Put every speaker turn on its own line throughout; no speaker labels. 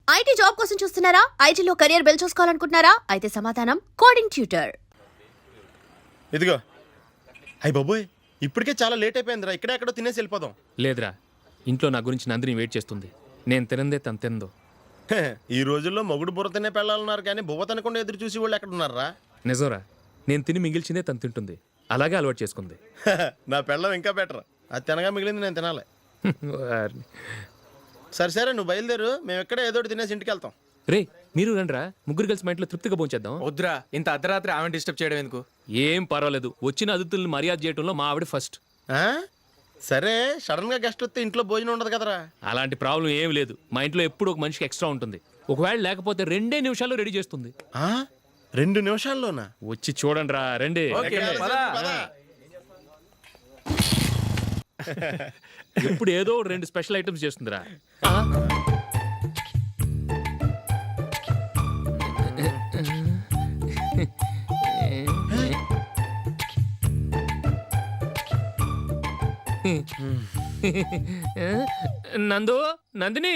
IT job కోసం చూస్తున్నారా? ఐటీలో కెరియర్ బిల్డ్ చూసుకోవాలనుకుంటున్నారా? అయితే సమాధానం కోడింగ్ ట్యూటర్.
ఇదిగో. అయ్య బాబోయ్, ఇప్పటికే చాలా లేట్ అయిపోయిందిరా. ఎక్కడో తినేసి వెళ్ళిపోదాం.
లేదురా, ఇంట్లో నా గురించి నందిని వెయిట్ చేస్తుంది. నేను తినందే తను తిందో.
ఈ రోజుల్లో మొగుడు బుర్ర తినే పెళ్ళాలన్నారు కానీ బువ్వ తినకుండా ఎదురు చూసి వాళ్ళు ఎక్కడ ఉన్నారా?
నిజంరా, నేను తిని మిగిల్చిందే తను తింటుంది. అలాగే అలవాటు చేసుకుంది.
నా పెళ్ళం ఇంకా బెటర్. అది తినగా మిగిలింది నేను తినాలి. సరే నువ్వు బయలుదేరు. మేము ఎక్కడ ఏదో తినేసి ఇంటికి వెళ్తాం.
రే, మీరు రండిరా, ముగ్గురు కలిసి మా ఇంట్లో తృప్తిగా పోంచేద్దాం.
వద్దురా, ఇంత అర్ధరాత్రి ఆమె డిస్టర్బ్ చేయడం ఎందుకు?
ఏం పర్వాలేదు, వచ్చిన అతిథుల్ని మర్యాద చేయడంలో మా ఆవిడ ఫస్ట్.
సరే, సడన్ గా గెస్ట్ వస్తే ఇంట్లో భోజనం ఉండదు కదరా?
అలాంటి ప్రాబ్లం ఏం లేదు. మా ఇంట్లో ఎప్పుడు ఒక మనిషికి ఎక్స్ట్రా ఉంటుంది. ఒకవేళ లేకపోతే 2 నిమిషాల్లో రెడీ చేస్తుంది.
2 నిమిషాల్లోనా?
వచ్చి చూడండి రా, రండి. ఎప్పుడు ఏదో 2 స్పెషల్ ఐటమ్స్ చేస్తుందిరా. నందిని,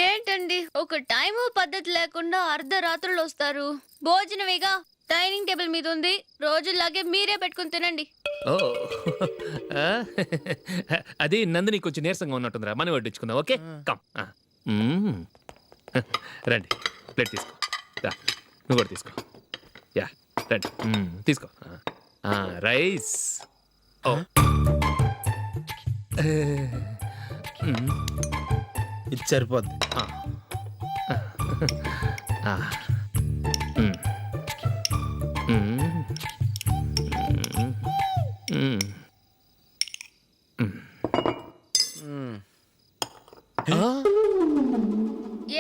ఏంటండి ఒక టైము పద్ధతి లేకుండా అర్ధరాత్రులు వస్తారు? భోజనమేగా, డైనింగ్ టేబుల్ మీద ఉంది. రోజుల్లాగే మీరే పెట్టుకుని తినండి.
ఓ అది నందిని కొంచెం నీరసంగా ఉన్నట్టుందిరా. మనం వడ్డించుకుందాం. Okay, come. రండి, ప్లేట్ తీసుకో. నువ్వు కూడా తీసుకో. యా, రండి, తీసుకో. రైస్. ఓ
ఇది సరిపోద్ది.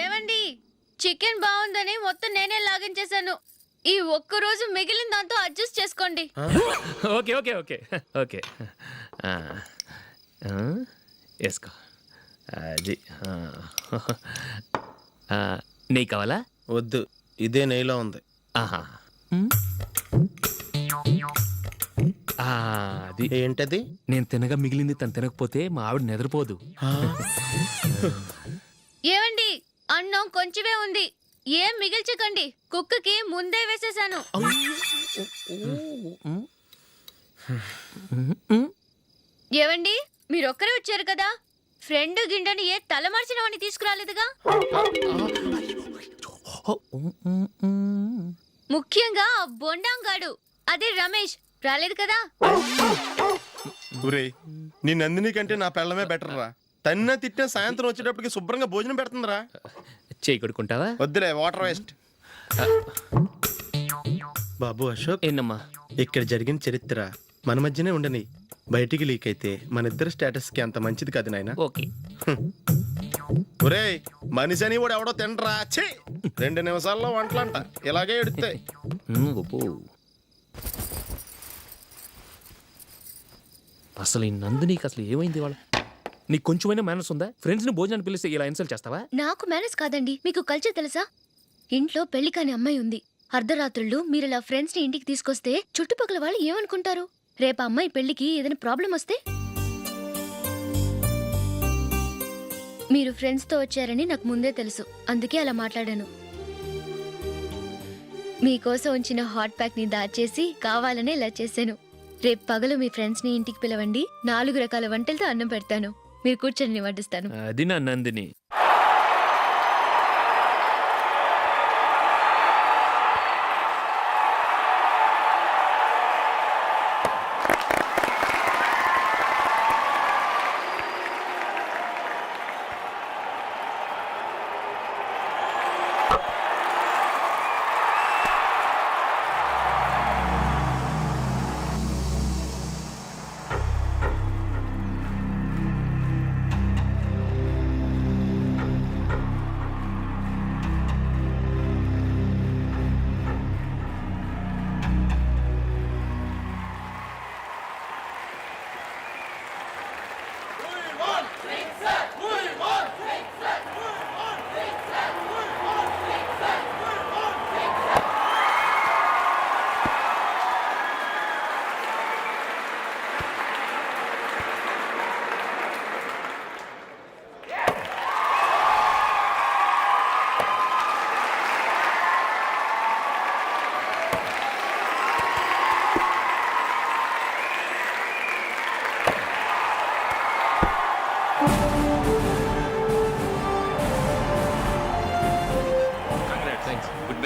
ఏమండి, చికెన్ బాగుందని మొత్తం నేనే లాగించేశాను. ఈ ఒక్కరోజు మిగిలిన దాంతో అడ్జస్ట్ చేసుకోండి.
ఓకే ఓకే ఓకే ఓకే, వేసుకో. అది నెయ్యి కావాలా?
వద్దు, ఇదే నెయ్యిలో ఉంది.
ఆహా, అది
ఏంటది?
నేను తినగా మిగిలింది తను తినకపోతే మా ఆవిడ నిద్రపోదు.
ఏమండి, అన్నం కొంచెమే ఉంది, ఏం మిగిల్చకండి. కుక్కకి ముందే వేసేసాను. ఏవండి, మీరొక్కరే వచ్చారు కదా, ఫ్రెండ్ గిండెని ఏ తలమార్చినవని తీసుకురాలేదుగా? ముఖ్యంగా బొండాంగాడు, అదే రమేష్, రాలేదు కదా?
ఊరే, నీ నందిని కంటే నా పెళ్ళమే బెటర్ రా. తన్న తిట్టిన సాయంత్రం వచ్చేటప్పటికి శుభ్రంగా భోజనం పెడుతుందిరా.
చేయి కొడుకుంటావా?
వద్దులే, వాటర్ వేస్ట్. బాబు అశోక్,
ఏంటమ్మా?
ఇక్కడ జరిగిన చరిత్ర మన మధ్యనే ఉండని. బయటికి లీక్ అయితే మన ఇద్దరు స్టేటస్ కి అంత మంచిది కాదు నాయన.
ఓకే.
ఒరే, మనిషి అని కూడా ఎవడో తినరా. 2 నిమిషాల్లో వంటలంట ఇలాగే ఎడుతాయి.
అసలు ఈ నందినికి అసలు ఏమైంది? వాళ్ళ నీకు కొంచెమైనా మేనర్స్ ఉందా? ఫ్రెండ్స్ ని భోజనాన్ని పిలిస్తే ఇలా ఇన్సల్ట్ చేస్తావా?
నాకు మేనేజ్ కాదండి, మీకు కల్చర్ తెలుసా? ఇంట్లో పెళ్లి కాని అమ్మాయి ఉంది. అర్ధరాత్రుళ్ళు మీరు ఇలా ఫ్రెండ్స్ ని ఇంటికి తీసుకొస్తే చుట్టుపక్కల వాళ్ళు ఏమనుకుంటారు? రేపు అమ్మాయి పెళ్లికి ఏదైనా ప్రాబ్లం వస్తే? మీరు ఫ్రెండ్స్ తో వచ్చారని నాకు ముందే తెలుసు, అందుకే అలా మాట్లాడాను. మీకోసం ఉంచిన హాట్ ప్యాక్ ని దాచేసి కావాలనే ఇలా చేశాను. రేపు పగలు మీ ఫ్రెండ్స్ ని ఇంటికి పిలవండి, 4 రకాల వంటలతో అన్నం పెడతాను. మీరు కూర్చొని వడ్డిస్తాను.
అది నా Nandini.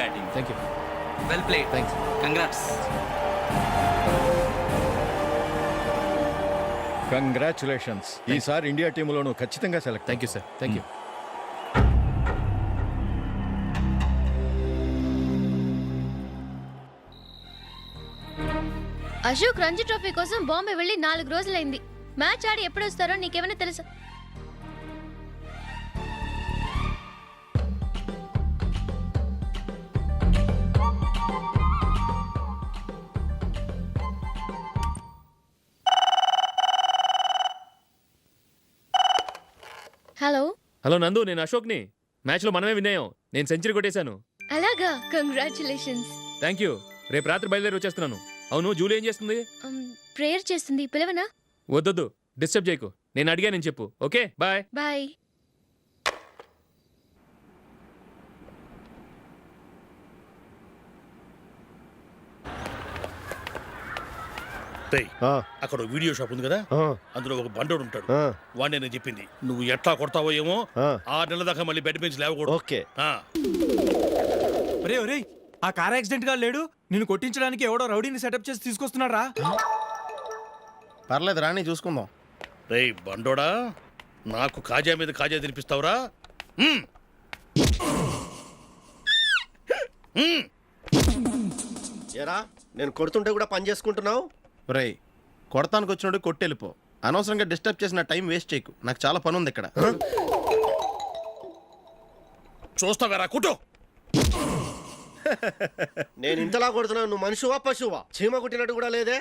Batting.
Thank you.
Well played.
Thanks.
Congrats.
Congratulations. ఈసారి ఇండియా టీంలోనూ ఖచ్చితంగా select.
Thank you sir. Thank you.
Ashok Ranji trophy కోసం బాంబే వెళ్ళి 4 రోజులైంది. మ్యాచ్ ఆడి ఎప్పుడు వస్తారో నీకేమైనా తెలుసా? హలో,
హలో నందు, నేను అశోక్ని. మ్యాచ్లో మనమే విన్నాయం. నేను సెంచరీ కొట్టేశాను.
అలాగా? కంగ్రాచులేషన్స్.
Thank you. రేపు రాత్రి బయలుదేరి వచ్చేస్తున్నాను. అవును, జూలీ ఏం చేస్తుంది?
ప్రేయర్ చేస్తుంది, పిలవనా?
వద్దొద్దు, డిస్టర్బ్ చేయకు. నేను అడిగానని చెప్పు. Okay, bye.
బాయ్.
రేయ్, అక్కడ వీడియో షాప్ ఉంది కదా, అందులో ఒక బండోడు ఉంటాడు. వాడిని నేను చెప్పింది నువ్వు ఎట్లా కొడతావో ఏమో. 6 నెలల దాకా మళ్ళీ బెడ్ బెంచ్ లేవకూడదు.
ఓకే.
ఒరే ఒరే, ఆ కార్ యాక్సిడెంట్ గా లేడు, నిన్ను కొట్టించడానికి ఎవడో రౌడీని సెటప్ చేసి తీసుకొస్తున్నాడు రా.
పర్లేదు రాణి, చూసుకుందాం.
రేయ్ బండోడా, నాకు కాజా మీద కాజా తినిపిస్తావురా?
ఏరా, నేను కొడుతుంటే కూడా పని చేసుకుంటున్నావు?
రేయ్, కొడతానికి వచ్చినోడు కొట్టెళ్ళిపో. అనవసరంగా డిస్టర్బ్ చేసిన టైం వేస్ట్ చేయకు. నాకు చాలా పని ఉంది ఇక్కడ.
చూస్తావేరా కుట్టు.
నేను ఇంతలా కొడుతున్నావు, నువ్వు మనిషివా పశువా? చీమ కుట్టినట్టు కూడా లేదే.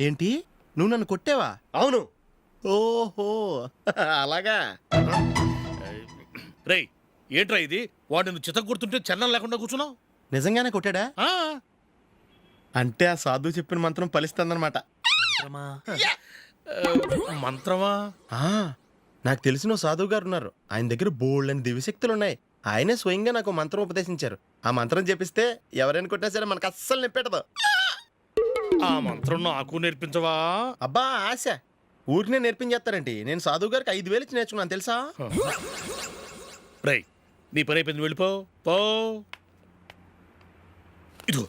ఏంటి, నువ్వు నన్ను కొట్టేవా?
అవును.
ఓహో అలాగా.
రేయ్ ఏంట్రా ఇది? వాడు నువ్వు చిత్త కొడుతుంటే చలనం లేకుండా కూర్చున్నావు.
నిజంగానే కొట్టాడా? అంటే ఆ సాధువు చెప్పిన మంత్రం ఫలిస్తుందన్నమాట.
మంత్రమా?
నాకు తెలిసిన ఓ సాధువు గారు ఉన్నారు. ఆయన దగ్గర బోల్డ్ అని దివ్యశక్తులు ఉన్నాయి. ఆయనే స్వయంగా నాకు మంత్రం ఉపదేశించారు. ఆ మంత్రం చెప్పిస్తే ఎవరైనా కొట్టినా సరే మనకు అస్సలు నిప్పెట్టదు.
ఆ మంత్రం నాకు నేర్పించవా?
అబ్బా ఆశ, ఊరినే నేర్పించేస్తారండి. నేను సాధువు గారికి 5,000 ఇచ్చి నేర్చుకున్నాను తెలుసా?
రేయ్, నీ పని అయిపోయింది, వెళ్ళిపో. పో. ఇదిగో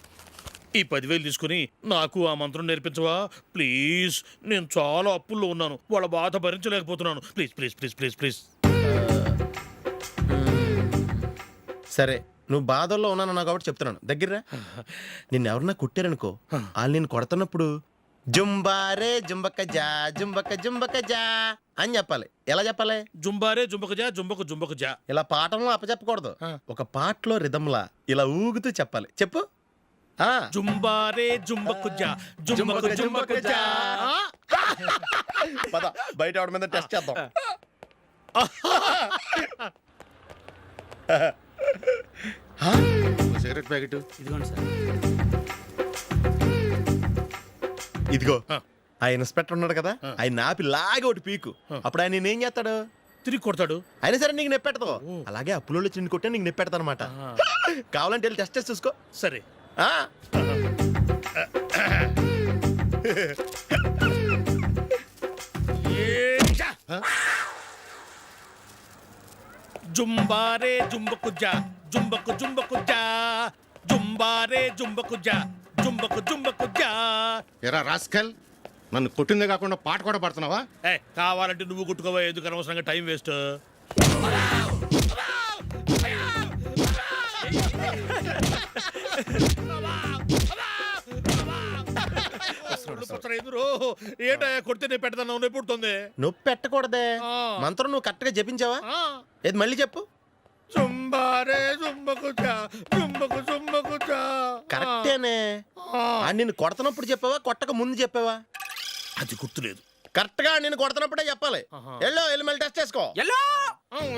ఈ 10,000 తీసుకుని నాకు ఆ మంత్రం నేర్పించవా ప్లీజ్? నేను చాలా అప్పుల్లో ఉన్నాను, వాళ్ళ బాధ భరించలేకపోతున్నాను. Please please please please please.
సరే, నువ్వు బాధల్లో ఉన్నాను కాబట్టి చెప్తున్నాను. దగ్గర నిన్ను ఎవరన్నా కుట్టారనుకో, వాళ్ళు నేను కొడుతున్నప్పుడు జుంబారే జుంబక జా జుంబక జుంబక జా అని చెప్పాలి. ఎలా చెప్పాలి?
జుంబారే జుంబకు జా జుంబకు జుంబకు జా.
ఇలా పాఠంలో అప్పచెప్పకూడదు. ఒక పాటలో రిధంలా ఇలా ఊగుతూ చెప్పాలి. చెప్పు.
జుంబారే జుంబకు జా జుంబకు జుంబకు జా.
పద బయట ఆవిడ మీద టెస్ట్ చేద్దాం. సిగరెట్ ప్యాకెట్
ఇదిగోండి సార్.
ఇదిగో. ఆ ఇన్స్పెక్టర్ ఉన్నాడు కదా, ఆయన నాపి లాగే ఒకటి పీకు. అప్పుడు ఆయన నేనేం చేస్తాడు?
తిరిగి కొడతాడు.
అయినా సరే నీకు నెప్పెడతావు. అలాగే అప్పులో చిన్న కొట్టే నీకు నెప్పెడతా అనమాట. కావాలంటే వెళ్ళి టెస్ట్ చేసి చూసుకో.
సరే. జుంబారే జుంబకు జా జుంబకు జుంబకు జా జుంబారే జుంబకు జా జుంబకు జుంబకు జా.
ఎరా రాస్కల్, నన్ను కొట్టిందే కాకుండా పాట కూడా పడుతున్నావా?
కావాలంటే నువ్వు కొట్టుకోవా, ఎందుకు అనవసరంగా టైం వేస్ట్. ఏంటా కొడితే నేను పెడతాను, నొప్పి పుడుతుంది.
నొప్పి పెట్టకూడదే. మంత్రం నువ్వు కరెక్ట్ గా జపించావా? ఏది మళ్ళీ చెప్పు.
జుంబారే జుంబకు జా జుంబకు జుంబకు జా.
కరెక్టేనే. నిన్ను కొడుతున్నప్పుడు చెప్పావా, కొట్టక ముందు చెప్పావా?
అది గుర్తులేదు.
కరెక్ట్ గా నేను కొడుతున్నప్పుడే చెప్పాలి. వెళ్ళి మళ్ళీ టెస్ట్ చేసుకో.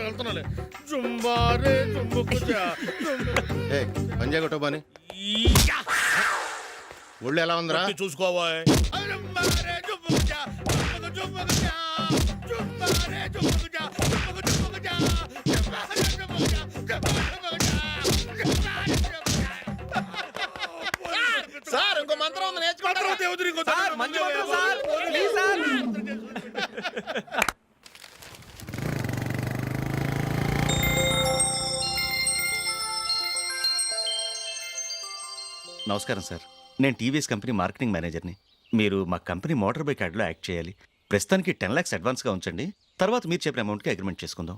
వెళ్తున్నాలే. జుంబారే జుంబకు జా
పంజా కొట్టబాని ఒళ్ళు ఎలా ఉందిరా
చూసుకోవా.
సార్ ఇంకో మంత్రం ఉంది, నేర్చుకుంటారా?
నమస్కారం సార్. నేను టీవీఎస్ కంపెనీ మార్కెటింగ్ మేనేజర్ని. మీరు మా కంపెనీ మోటార్ బైక్ యాడ్లో యాక్ట్ చేయాలి. ప్రస్తుతానికి 10 lakhs అడ్వాన్స్గా ఉంచండి. తర్వాత మీరు చెప్పిన అమౌంట్కి అగ్రిమెంట్ చేసుకుందాం.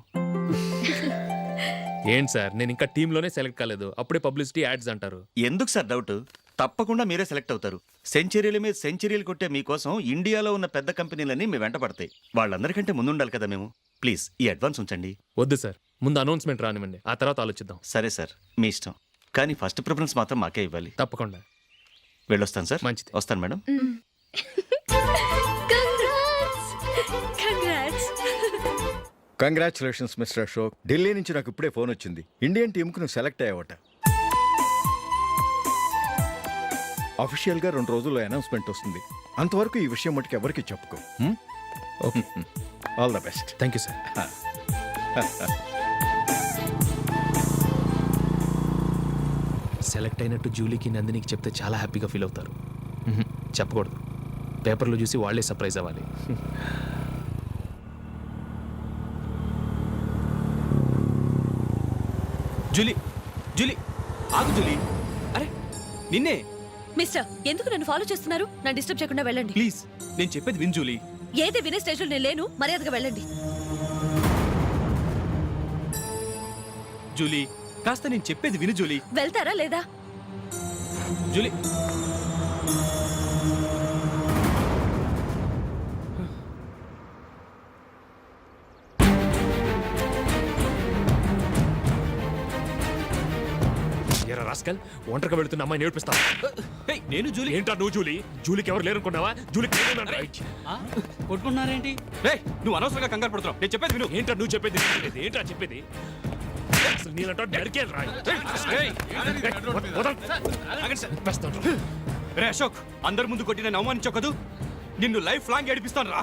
ఏంటి సార్, నేను ఇంకా టీంలోనే సెలెక్ట్ కాలేదు, అప్పుడే పబ్లిసిటీ యాడ్స్ అంటారు.
ఎందుకు సార్ డౌట్? తప్పకుండా మీరే సెలెక్ట్ అవుతారు. సెంచరీల మీద సెంచరీలు కొట్టే మీకోసం ఇండియాలో ఉన్న పెద్ద కంపెనీలన్నీ మీ వెంట పడతాయి. వాళ్ళందరికంటే ముందుండాలి కదా మేము. ప్లీజ్ ఈ అడ్వాన్స్ ఉంచండి.
వద్దు సార్, ముందు అనౌన్స్మెంట్ రానివ్వండి, ఆ తర్వాత ఆలోచిద్దాం.
సరే సార్, మీ ఇష్టం. కానీ ఫస్ట్ ప్రిఫరెన్స్ మాత్రం మాకే ఇవ్వాలి.
తప్పకుండా.
వెళ్ళొస్తాను సార్.
మంచిది.
వస్తాను madam.
Congratulations mister Ashok. Delhi నుంచి నాకు ఇప్పుడే ఫోన్ వచ్చింది. ఇండియన్ టీంకు నువ్వు సెలెక్ట్ అయ్యావట. అఫీషియల్గా 2 రోజుల్లో అనౌన్స్మెంట్ వస్తుంది. అంతవరకు ఈ విషయం మటుకు ఎవరికి చెప్పుకో.
Okay,
all the best.
Thank you sir. Select అయినట్టు జూలీకి నందినికి చెప్తే చాలా హ్యాపీగా ఫీల్ అవుతారు. చెప్పకూడదు, పేపర్లో చూసి వాళ్ళే సర్ప్రైజ్ అవ్వాలి.
జూలీ, జూలీ, ఆగు జూలీ. అరే నిన్నే.
మిస్టర్, ఎందుకు నన్ను ఫాలో చేస్తున్నారు? నా డిస్టర్బ్ చేయకుండా వెళ్ళండి
ప్లీజ్, నేను చెప్పేది విన్ జూలీ.
ఏది వినే స్టేజ్లో నేను లేను, మర్యాదగా వెళ్ళండి.
జూలీ, కాస్త నేను చెప్పేది విను జూలీ.
వెళ్తారా లేదా?
జూలీ,
ఎరా రాస్కల్, ఒంటరిగా వెళుతున్న అమ్మాయి నేర్పిస్తా.
ఏయ్, నేను జూలీ.
ఏంటా నువ్వు జూలీ? జూలీకి ఎవరు లేరనుకున్నావా? జూలీకి
కొట్టుకున్నారేంటి? నువ్వు అనవసరంగా కంగారు పడుతున్నావు. నేను చెప్పేది విను.
ఏంటా నువ్వు చెప్పేది? ఏంటా చెప్పేది? అసలు నేనంటా నరికే రాయి.
రే అశోక్, అందరి ముందు కొట్టి నేను అవమానించావు కదూ. నిన్ను లైఫ్ లాంగ్ ఏడిపిస్తాను రా.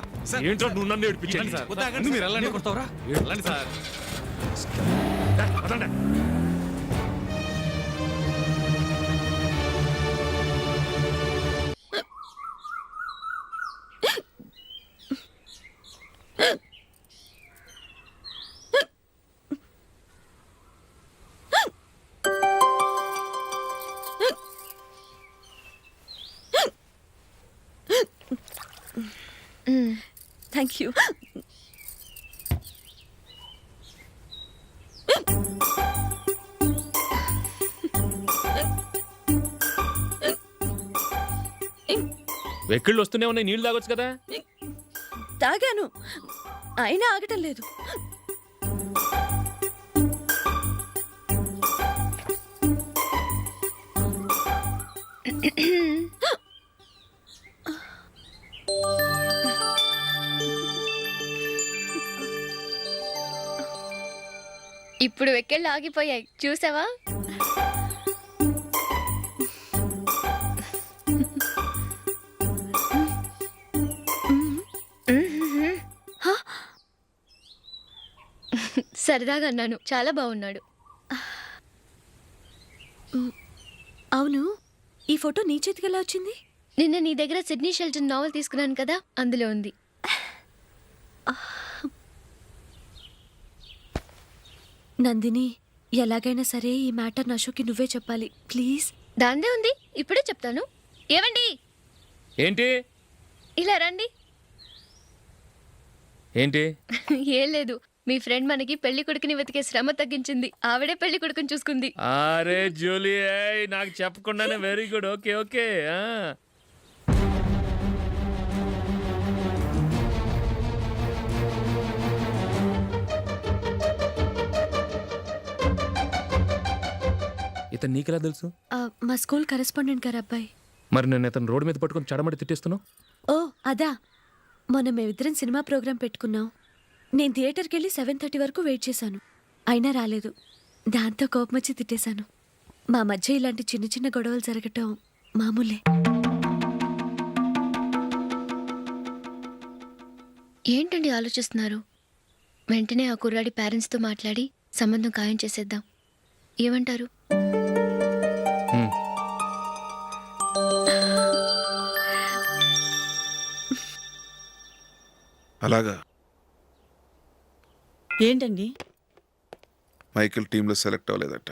ఏంటో నువ్వు నన్ను ఏడిపించేది?
మీరు కొడతావురా?
అదండి.
Thank you.
వెక్కిళ్ళు వస్తూనే ఉన్నాయి, నీళ్లు తాగొచ్చు కదా.
తాగాను, అయినా ఆగటం లేదు.
ఇప్పుడు వెక్కెళ్ళు ఆగిపోయాయి, చూసావా? సరదాగా అన్నాను, చాలా బాగున్నాడు.
అవును, ఈ ఫోటో నీ చేతికి ఎలా వచ్చింది?
నిన్న నీ దగ్గర సిడ్నీ షెల్టన్ నావెల్ తీసుకున్నాను కదా, అందులో ఉంది.
నందిని, ఎలాగైనా సరే ఈ మ్యాటర్ అశోక్కి నువ్వే చెప్పాలి ప్లీజ్.
దాందే ఉంది, ఇప్పుడే చెప్తాను. ఏవండి,
ఏంటి
ఇలా రండి.
ఏంటి?
ఏం లేదు, మీ ఫ్రెండ్ మనకి పెళ్లి కొడుకుని వెతికే శ్రమ తగ్గించింది. ఆవిడే పెళ్లి కొడుకుని చూసుకుంది.
అరే జూలీ, నాకు చెప్పకుండానే వెరీ గుడ్. Okay okay. ఇతను నీకెలా తెలుసు?
మా స్కూల్ కరెస్పాండెంట్ గారు అబ్బాయి.
మరి నేను ఇతను రోడ్డు మీద పట్టుకొని చడమడి తిట్టేస్తున్నావు.
ఓ అదా, మొన్న మేమిద్దరం సినిమా ప్రోగ్రాం పెట్టుకున్నాం. నేను థియేటర్కి వెళ్ళి 7:30 వరకు వెయిట్ చేశాను, అయినా రాలేదు. దాంతో కోపం వచ్చి తిట్టేశాను. మా మధ్య ఇలాంటి చిన్న చిన్న గొడవలు జరగటం మామూలే.
ఏంటండి ఆలోచిస్తున్నారు? వెంటనే ఆ కుర్రాడి పేరెంట్స్తో మాట్లాడి సంబంధం ఖాయం చేసేద్దాం. ఏమంటారు?
అలాగా.
ఏంటండి?
మైకిల్ టీంలో సెలెక్ట్ అవ్వలేదట.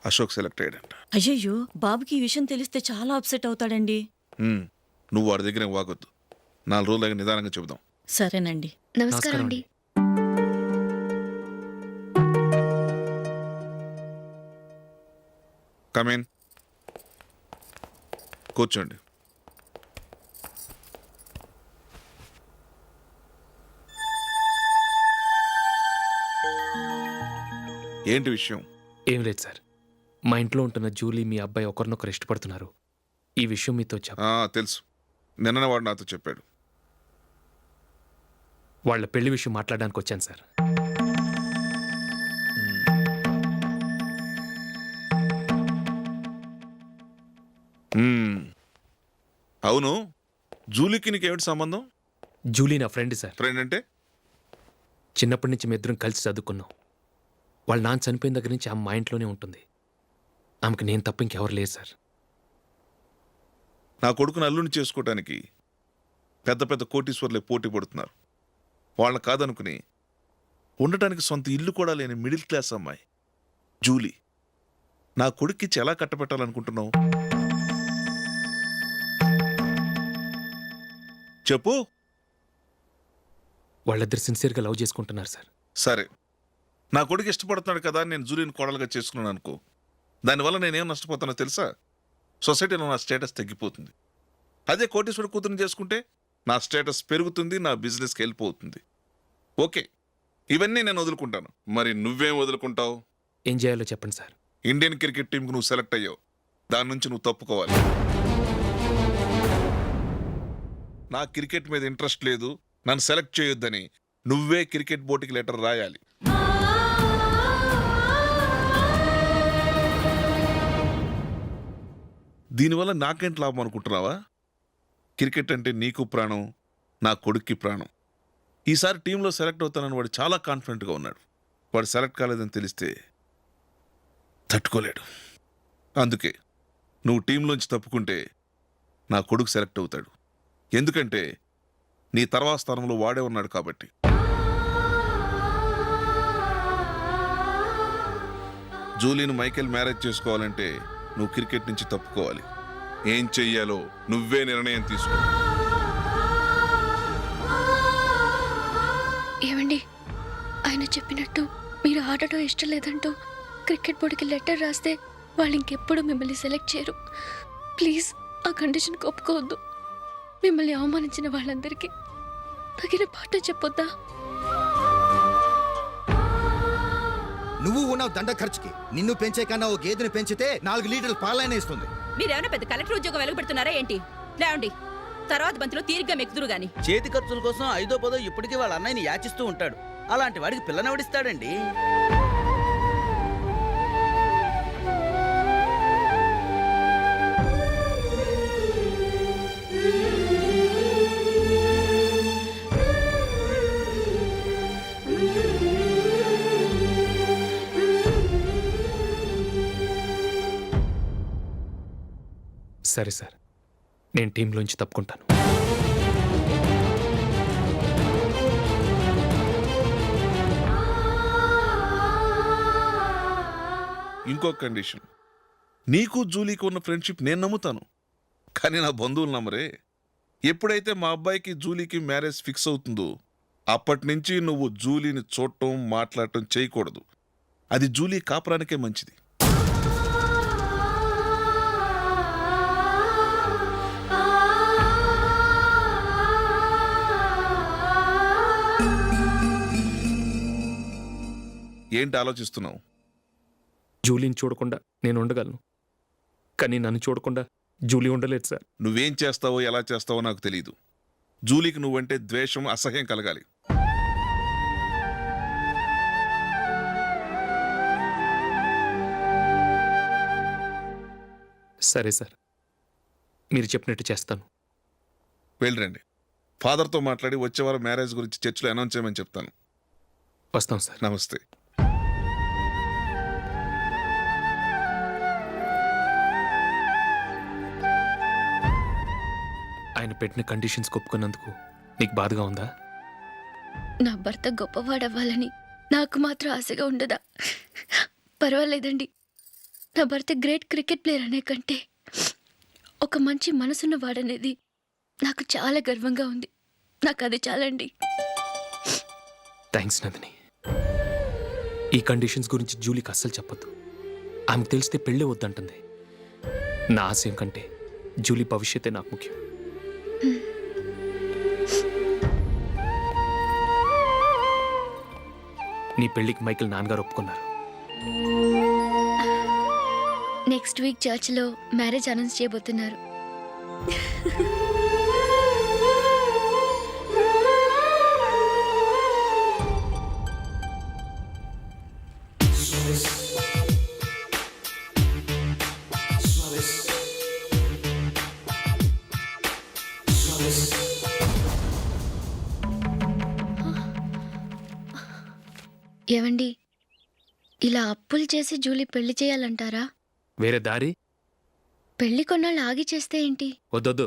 అశోక్ సెలెక్ట్ అయ్యాడంట.
అయ్యయ్యో బాబుకి ఈ విషయం తెలిస్తే చాలా అప్సెట్ అవుతాడండి.
నువ్వు వాడి దగ్గర వాగొద్దు. 4 రోజులు దగ్గర నిదానంగా చెబుదాం.
సరేనండి.
నమస్కారం అండి.
కమేన్, కూర్చోండి. ఏంటి విషయం?
ఏం లేదు సార్, మా ఇంట్లో ఉంటున్న జూలీ మీ అబ్బాయి ఒకరినొకరు ఇష్టపడుతున్నారు. ఈ విషయం మీతో
తెలుసు, నిన్న వాడు నాతో చెప్పాడు.
వాళ్ళ పెళ్లి విషయం మాట్లాడడానికి వచ్చాను సార్.
అవును, జూలీకి నీకేమిటి సంబంధం?
జూలీ నా ఫ్రెండ్ సార్.
ఫ్రెండ్ అంటే?
చిన్నప్పటి నుంచి మీ ఇద్దరం కలిసి చదువుకున్నాం. వాళ్ళ నాన్న చనిపోయిన దగ్గర నుంచి ఆమె మా ఇంట్లోనే ఉంటుంది. ఆమెకు నేను తప్ప ఇంకెవరు లేరు సార్.
నా కొడుకును అల్లుని చేసుకోవటానికి పెద్ద పెద్ద కోటీశ్వర్లే పోటీ పడుతున్నారు. వాళ్ళని కాదనుకుని ఉండటానికి సొంత ఇల్లు కూడా లేని మిడిల్ క్లాస్ అమ్మాయి జూలీ నా కొడుక్కిచ్చి ఎలా కట్టబెట్టాలనుకుంటున్నావు? చెప్పు.
వాళ్ళిద్దరు సిన్సియర్గా లవ్ చేసుకుంటున్నారు సార్.
సరే, నా కొడుకు ఇష్టపడుతున్నాడు కదా అని నేను జూలీని కోడలుగా చేసుకున్నాను అనుకో. దానివల్ల నేనేం నష్టపోతానో తెలుసా? సొసైటీలో నా స్టేటస్ తగ్గిపోతుంది. అదే కోటీశ్వర కూతురుని చేసుకుంటే నా స్టేటస్ పెరుగుతుంది, నా బిజినెస్కి వెళ్ళిపోతుంది. ఓకే, ఇవన్నీ నేను వదులుకుంటాను. మరి నువ్వేం వదులుకుంటావు?
ఏం చేయాలో చెప్పండి సార్.
ఇండియన్ క్రికెట్ టీంకి నువ్వు సెలెక్ట్ అయ్యావు, దాని నుంచి నువ్వు తప్పుకోవాలి. నా క్రికెట్ మీద ఇంట్రెస్ట్ లేదు, నన్ను సెలెక్ట్ చేయొద్దని నువ్వే క్రికెట్ బోర్డుకి లెటర్ రాయాలి. దీనివల్ల నాకేంటి లాభం అనుకుంటున్నావా? క్రికెట్ అంటే నీకు ప్రాణం, నా కొడుక్కి ప్రాణం. ఈసారి టీంలో సెలెక్ట్ అవుతానని వాడు చాలా కాన్ఫిడెంట్గా ఉన్నాడు. వాడు సెలెక్ట్ కాలేదని తెలిస్తే తట్టుకోలేడు. అందుకే నువ్వు టీంలోంచి తప్పుకుంటే నా కొడుకు సెలెక్ట్ అవుతాడు. ఎందుకంటే నీ తర్వాత స్థానంలో వాడే ఉన్నాడు కాబట్టి. జూలీని మైకేల్ మ్యారేజ్ చేసుకోవాలంటే నువ్వు క్రికెట్ నుంచి తప్పుకోవాలి. ఏం చెయ్యాలో నువ్వే నిర్ణయం తీసుకో.
ఏమండి, ఆయన చెప్పినట్టు మీరు ఆడటం ఇష్టం లేదంటూ క్రికెట్ బోర్డుకి లెటర్ రాస్తే వాళ్ళు ఇంకెప్పుడు మిమ్మల్ని సెలెక్ట్ చేయరు. ప్లీజ్ ఆ కండిషన్కి ఒప్పుకోవద్దు. మిమ్మల్ని అవమానించిన వాళ్ళందరికీ తగిన పాఠం చెప్పొద్దా?
నువ్వు ఉన్నావు దండ ఖర్చుకి. నిన్ను పెంచే కన్నా ఓ గేదెని పెంచితే 4 లీటర్ల పాలైనా ఇస్తుంది.
మీరేమైనా పెద్ద కలెక్టర్ ఉద్యోగం వెలుగుపెడుతున్నారా ఏంటి? లేవండి, తర్వాత బంతిలో తీరిగ్గా మెక్కుదురు గాని.
చేతి ఖర్చుల కోసం 5దో 10దో ఇప్పటికీ వాళ్ళ అన్నయ్యని యాచిస్తూ ఉంటాడు. అలాంటి వాడికి పిల్లనెవడిస్తాడండి?
సరే సార్, నేను టీంలోంచి తప్పుకుంటాను.
ఇంకో కండిషన్, నీకు జూలీకి ఉన్న ఫ్రెండ్షిప్ నేను నమ్ముతాను, కానీ నా బంధువులు నమ్మరే. ఎప్పుడైతే మా అబ్బాయికి జూలీకి మ్యారేజ్ ఫిక్స్ అవుతుందో అప్పటి నుంచి నువ్వు జూలీని చూడటం మాట్లాడటం చేయకూడదు. అది జూలీ కాపురానికే మంచిది. ఏంటి ఆలోచిస్తున్నావు?
జూలీని చూడకుండా నేను ఉండగలను, కానీ నన్ను చూడకుండా జూలీ ఉండలేదు సార్.
నువ్వేం చేస్తావో ఎలా చేస్తావో నాకు తెలీదు. జూలీకి నువ్వంటే ద్వేషం, అసహ్యం కలగాలి.
సరే సార్, మీరు చెప్పినట్టు చేస్తాను.
వెళ్ళరండి, ఫాదర్తో మాట్లాడి వచ్చేవారం మ్యారేజ్ గురించి చర్చిలో అనౌన్స్ చేయమని చెప్తాను.
వస్తాం సార్.
నమస్తే.
ఆయన పెట్టిన కండిషన్స్ ఒప్పుకున్నందుకు నీకు బాధగా ఉందా?
నా భర్త గొప్పవాడవ్వాలని నాకు మాత్రం ఆశగా ఉండదా? పర్వాలేదండి, నా భర్త గ్రేట్ క్రికెట్ ప్లేయర్ అనే కంటే ఒక మంచి మనసున్న వాడనేది నాకు చాలా గర్వంగా ఉంది. నాకు అది చాలండి.
థ్యాంక్స్ నందిని. ఈ కండిషన్స్ గురించి జూలీకి అస్సలు చెప్పొద్దు. ఆమెకు తెలిస్తే పెళ్ళే వద్దంటుంది. నా ఆశయం కంటే జూలీ భవిష్యత్తే నాకు ముఖ్యం. నీ పెళ్ళికి మైకిల్ నాన్నగారు ఒప్పుకున్నారు.
నెక్స్ట్ వీక్ చర్చ్లో మ్యారేజ్ అనౌన్స్ చేయబోతున్నారు. ఏవండి, ఇలా అప్పులు చేసి జూలీ పెళ్లి చేయాలంటారా?
వేరే దారి
పెళ్లి కొన్నాళ్ళు ఆగి చేస్తే ఏంటి?
వద్దొద్దు.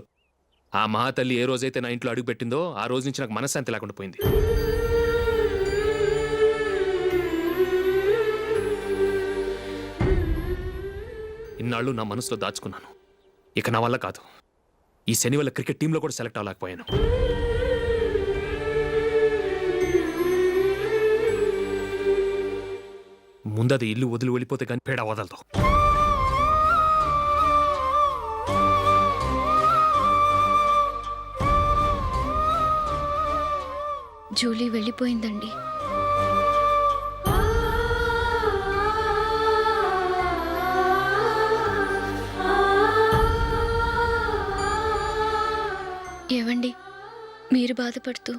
ఆ మహాతల్లి ఏ రోజైతే నా ఇంట్లో అడుగుపెట్టిందో ఆ రోజు నుంచి నాకు మనశ్శాంతి లేకుండా పోయింది. ఇన్నాళ్ళు నా మనసులో దాచుకున్నాను. ఇక నా వల్ల కాదు. ఈ శని వల్ల క్రికెట్ టీంలో కూడా సెలెక్ట్ అవ్వలేకపోయాను. ముందది ఇల్లు వదిలి వెళ్ళిపోతే కానీ పేడ వదలదు.
జూలీ వెళ్ళిపోయిందండి. ఏవండి, మీరు బాధపడుతూ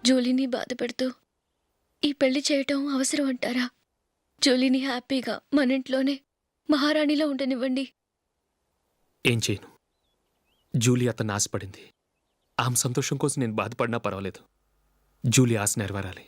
జూలీని బాధపెడుతూ ఈ పెళ్లి చేయటం అవసరం అంటారా? జూలీని హ్యాపీగా మన ఇంట్లోనే మహారాణిలో ఉండనివ్వండి.
ఏం చేయను? జూలీ అతన్ని ఆశపడింది. ఆమె సంతోషం కోసం నేను బాధపడినా పర్వాలేదు. జూలీ ఆశ నెరవేరాలి.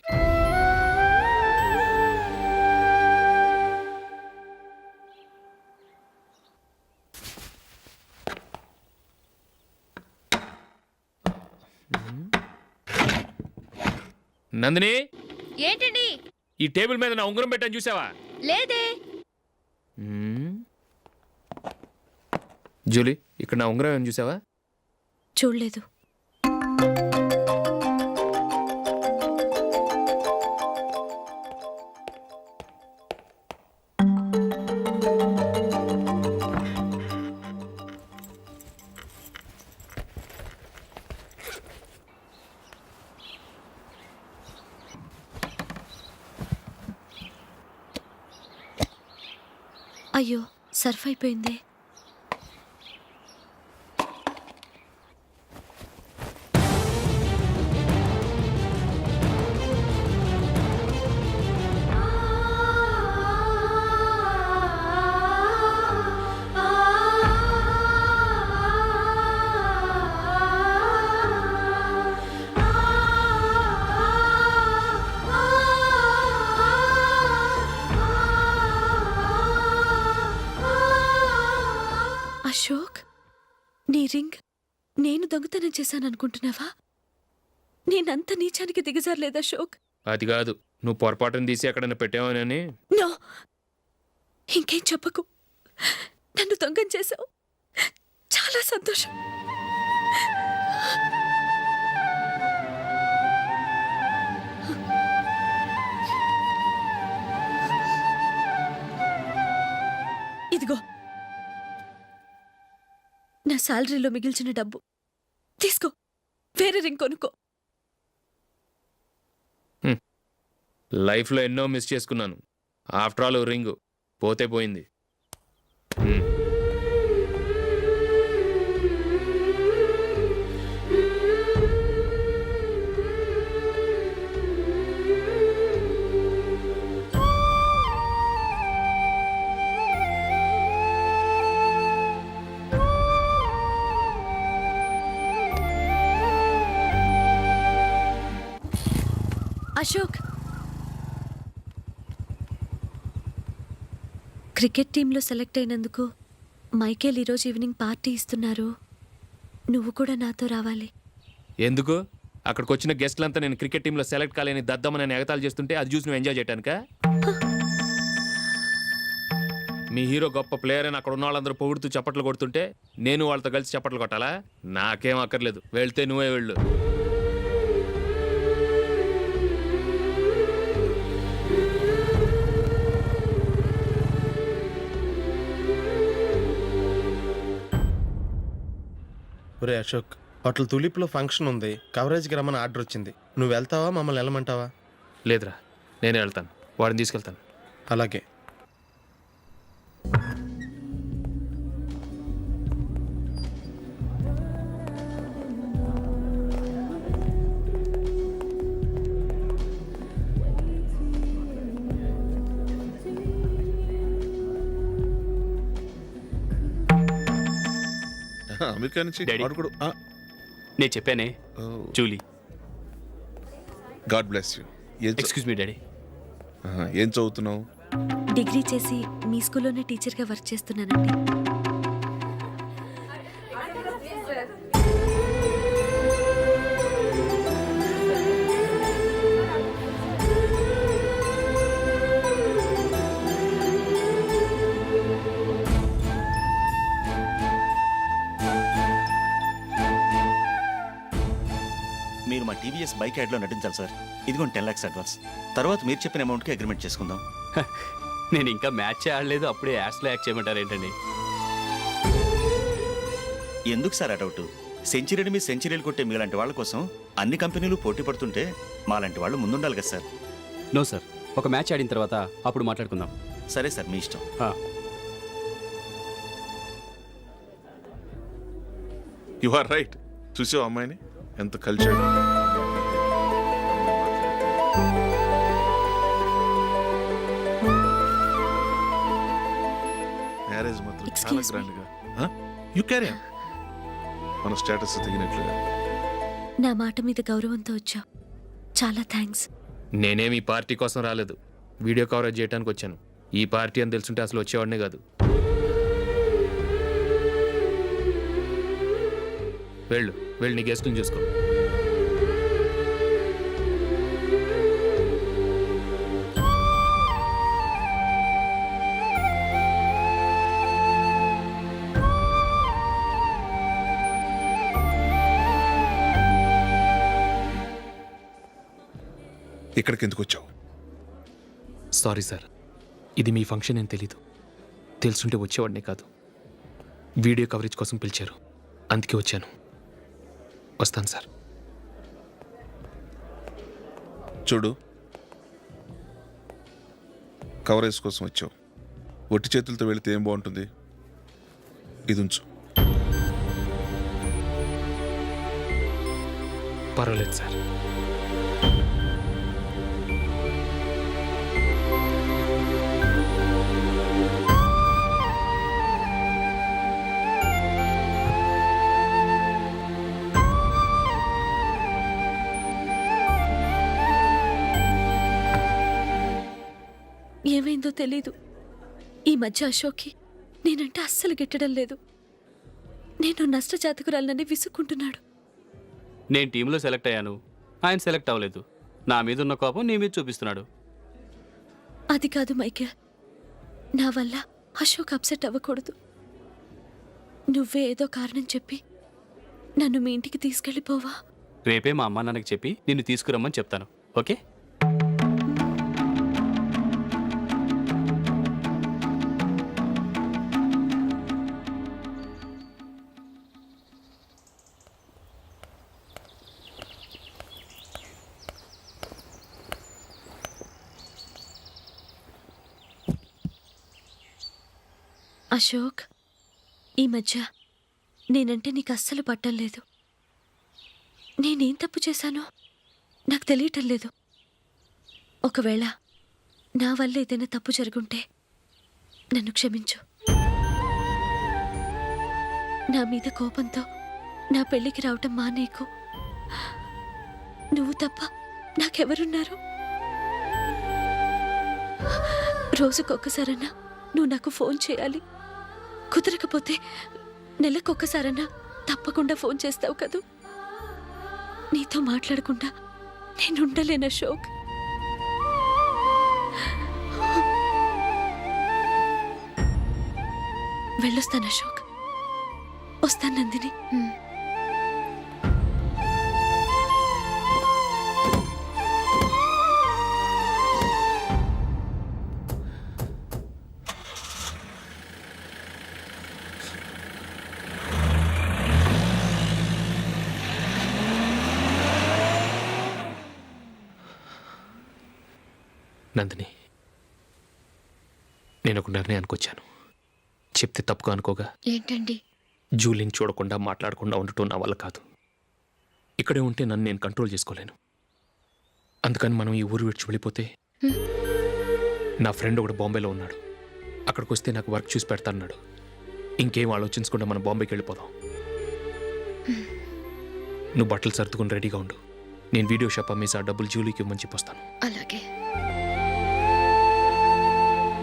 నందిని,
ఏంటండి?
ఈ టేబుల్ మీద నా ఉంగరం పెట్టని చూసావా?
లేదే.
జూలీ, ఇక్కడ నా ఉంగరం ఏమని చూసావా?
చూడలేదు. అయ్యో, సర్ఫ్ అయిపోయిందే. అశోక్, నీ రింగ్ నేను దొంగతనం చేశాననుకుంటున్నావా? నేనంత నీచానికి దిగజారలేదు అశోక్.
అది కాదు, నువ్వు పొరపాటును తీసి ఎక్కడైనా పెట్టావని.
నో, ఇంకేం చెప్పకు. నన్ను దొంగం చేశావు. చాలా సంతోషం. ఇదిగో నా శాలరీలో మిగిల్చిన డబ్బు తీసుకో. వేరే రింగ్ కొనుక్కో.
లైఫ్లో ఎన్నో మిస్ చేసుకున్నాను. ఆఫ్టర్ ఆల్ రింగు పోతే పోయింది.
అశోక్, క్రికెట్ టీంలో సెలెక్ట్ అయినందుకు మైకేల్ ఈరోజు ఈవినింగ్ పార్టీ ఇస్తున్నారు. నువ్వు కూడా నాతో రావాలి.
ఎందుకు? అక్కడికి వచ్చిన గెస్ట్లంతా నేను క్రికెట్ టీంలో సెలెక్ట్ కాలేని దద్దమ్మని ఎగతాలు చేస్తుంటే అది చూసి నువ్వు ఎంజాయ్ చేయటానికా? మీ హీరో గొప్ప ప్లేయర్ అని అక్కడ ఉన్న వాళ్ళందరూ పొగుడుతూ చప్పట్లు కొడుతుంటే నేను వాళ్ళతో కలిసి చప్పట్లు కొట్టాలా? నాకేం అక్కర్లేదు, వెళ్తే నువ్వే వెళ్ళు.
ఒరే అశోక్, హోటల్ తులిప్లో ఫంక్షన్ ఉంది, కవరేజ్కి రమ్మని ఆర్డర్ వచ్చింది. నువ్వు వెళ్తావా, మమ్మల్ని వెళ్ళమంటావా?
లేదురా, నేనే వెళ్తాను, వాడిని తీసుకెళ్తాను.
అలాగే.
అమెరికా నుంచి
డాడీ.
వాడు కూడా
నేను చెప్పానే, Julie.
God bless you.
Excuse me daddy.
ఏం చదువుతున్నావు?
డిగ్రీ చేసి మీ స్కూల్లోనే టీచర్గా వర్క్ చేస్తున్నానండి.
మీరు మా టీవీఎస్ బైక్ యాడ్లో నటించాలి సార్. ఇదిగోండి 10 lakhs అడ్వాన్స్. తర్వాత మీరు చెప్పిన అమౌంట్కి అగ్రిమెంట్ చేసుకుందాం.
నేను ఇంకా మ్యాచ్ ఆడలేదు, అప్పుడే యాడ్స్లో యాక్ట్ చేయమంటారు ఏంటండి?
ఎందుకు సార్ ఆ డౌట్? సెంచరీని మీ సెంచరీలు కొట్టే మీలాంటి వాళ్ళ కోసం అన్ని కంపెనీలు పోటీ పడుతుంటే మాలాంటి వాళ్ళు ముందుండాలి కదా సార్.
నో సార్, ఒక మ్యాచ్ ఆడిన తర్వాత అప్పుడు మాట్లాడుకుందాం.
సరే సార్, మీ ఇష్టం.
You are right. చూసావు అమ్మాయిని ఎంత కల్చర్డ్. మ్యారేజ్ మాత్రం చాలా
Excuse me.
గ్రాండ్గా. You carry on. మన స్టేటస్ తగినట్లుగా.
నా మాట మీద గౌరవంతో వచ్చావు, చాలా థ్యాంక్స్.
నేనేమి ఈ పార్టీ కోసం రాలేదు, వీడియో కవరేజ్ చేయడానికి వచ్చాను. ఈ పార్టీ అని తెలుసుంటే అసలు వచ్చేవాడినే కాదు. వెళ్ళు వెళ్ళు, నీ గెస్ట్ని చూసుకో.
ఇక్కడికి ఎందుకు వచ్చావు?
సారీ సార్, ఇది మీ ఫంక్షన్ అని తెలీదు. తెలుసుంటే వచ్చేవాడినే కాదు. వీడియో కవరేజ్ కోసం పిలిచారు, అందుకే వచ్చాను. వస్తాను సార్.
చూడు, కవరేజ్ కోసం వచ్చావు. ఒట్టి చేతులతో వెళితే ఏం బాగుంటుంది? ఇది ఉంచు.
పర్వాలేదు సార్.
ఏమైందో తెలీదు, ఈ మధ్య అశోక్కి నేనంటే అస్సలు గిట్టడం లేదు. నేను నష్టజాతకురాలనని విసుక్కుంటున్నాడు.
నేను టీంలో సెలెక్ట్ అయ్యాను, ఆయన సెలెక్ట్ అవ్వలేదు. నా మీద ఉన్న కోపం నీ మీద చూపిస్తున్నాడు.
అది కాదు మైకేల్, నా వల్ల అశోక్ అప్సెట్ అవ్వకూడదు. నువ్వే ఏదో కారణం చెప్పి నన్ను మీ ఇంటికి తీసుకెళ్ళిపోవా?
రేపే మా అమ్మ నాన్నకి చెప్పి నిన్ను తీసుకురమ్మని చెప్తాను, ఓకే?
అశోక్, ఈ మధ్య నేనంటే నీకు అస్సలు పట్టం లేదు. నేనేం తప్పు చేశానో నాకు తెలియటం లేదు. ఒకవేళ నా వల్ల ఏదైనా తప్పు జరుగుంటే నన్ను క్షమించు. నా మీద కోపంతో నా పెళ్ళికి రావటం మానేకు. నువ్వు తప్ప నాకెవరున్నారు? రోజుకొక్కసారన్నా నువ్వు నాకు ఫోన్ చేయాలి. కుదరకపోతే నెలకొక్కసారన్నా తప్పకుండా ఫోన్ చేస్తావు కదూ. నీతో మాట్లాడకుండా నేను ఉండలేను అశోక్. వెళ్ళొస్తాను అశోక్. వస్తాను నందిని.
నందిని, నేను ఒక నిర్ణయానికి వచ్చాను. చెప్తే తప్పుగా అనుకోగా.
ఏంటండి?
జూలిని చూడకుండా మాట్లాడకుండా ఉండటం నా వల్ల కాదు. ఇక్కడే ఉంటే నన్ను నేను కంట్రోల్ చేసుకోలేను. అందుకని మనం ఈ ఊరు విడిచి వెళ్ళిపోతే, నా ఫ్రెండ్ ఒకడు బాంబేలో ఉన్నాడు. అక్కడికి వస్తే నాకు వర్క్ చూసి పెడతాన్నాడు. ఇంకేం ఆలోచించకుండా మనం బాంబేకి వెళ్ళిపోదాం. నువ్వు బట్టలు సర్దుకుని రెడీగా ఉండు. నేను వీడియో షాప్ అమ్మేసి ఆ డబ్బులు జూలీకి ఇవ్వమని చెప్పొస్తాను.
అలాగే.